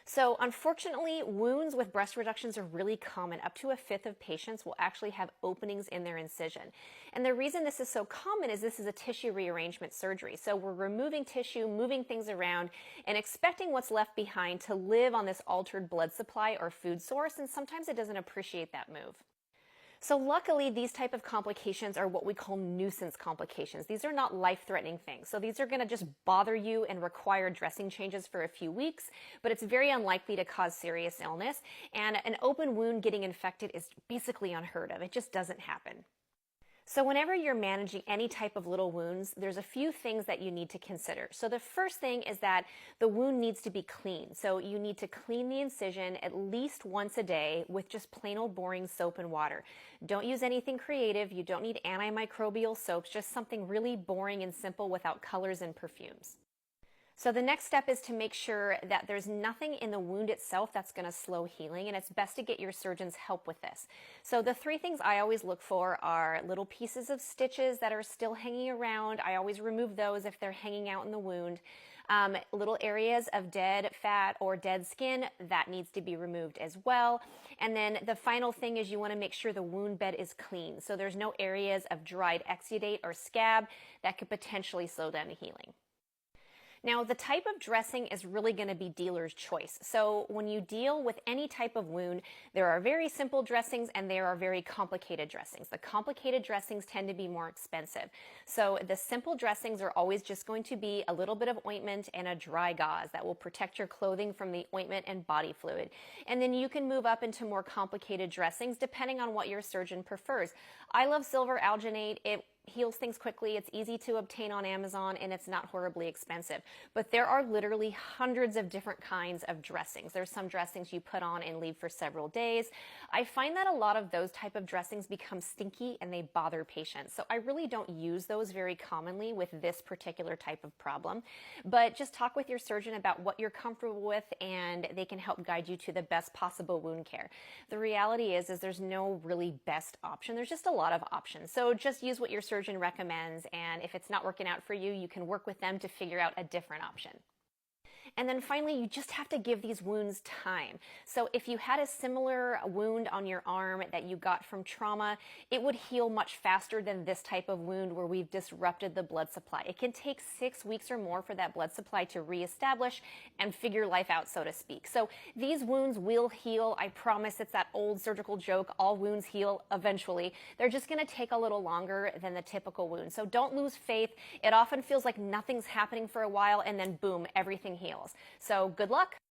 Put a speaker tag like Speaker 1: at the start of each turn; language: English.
Speaker 1: So unfortunately, wounds with breast reductions are really common. Up to a fifth of patients will actually have openings in their incision. And the reason this is so common is this is a tissue rearrangement surgery. So we're removing tissue, moving things around, and expecting what's left behind to live on this altered blood supply or food source, and sometimes it doesn't appreciate that move. So luckily, these type of complications are what we call nuisance complications. These are not life-threatening things. So these are going to just bother you and require dressing changes for a few weeks, but it's very unlikely to cause serious illness. And an open wound getting infected is basically unheard of. It just doesn't happen. So whenever you're managing any type of little wounds, there's a few things that you need to consider. So the first thing is that the wound needs to be clean. So you need to clean the incision at least once a day with just plain old boring soap and water. Don't use anything creative. You don't need antimicrobial soaps, just something really boring and simple without colors and perfumes. So the next step is to make sure that there's nothing in the wound itself that's going to slow healing, and it's best to get your surgeon's help with this. So the three things I always look for are little pieces of stitches that are still hanging around. I always remove those if they're hanging out in the wound. Little areas of dead fat or dead skin, that needs to be removed as well. And then the final thing is you want to make sure the wound bed is clean. So there's no areas of dried exudate or scab that could potentially slow down the healing. Now, the type of dressing is really going to be dealer's choice. So when you deal with any type of wound, there are very simple dressings and there are very complicated dressings. The complicated dressings tend to be more expensive. So the simple dressings are always just going to be a little bit of ointment and a dry gauze that will protect your clothing from the ointment and body fluid. And then you can move up into more complicated dressings depending on what your surgeon prefers. I love silver alginate. It heals things quickly, it's easy to obtain on Amazon, and it's not horribly expensive. But there are literally hundreds of different kinds of dressings. There's some dressings you put on and leave for several days. I find that a lot of those type of dressings become stinky and they bother patients. So I really don't use those very commonly with this particular type of problem. But just talk with your surgeon about what you're comfortable with and they can help guide you to the best possible wound care. The reality is there's no really best option. There's just a lot of options. So just use what your surgeon recommends, and if it's not working out for you, you can work with them to figure out a different option. And then finally, you just have to give these wounds time. So if you had a similar wound on your arm that you got from trauma, it would heal much faster than this type of wound where we've disrupted the blood supply. It can take 6 weeks or more for that blood supply to reestablish and figure life out, so to speak. So these wounds will heal. I promise. It's that old surgical joke, all wounds heal eventually. They're just going to take a little longer than the typical wound. So don't lose faith. It often feels like nothing's happening for a while and then boom, everything heals. So good luck.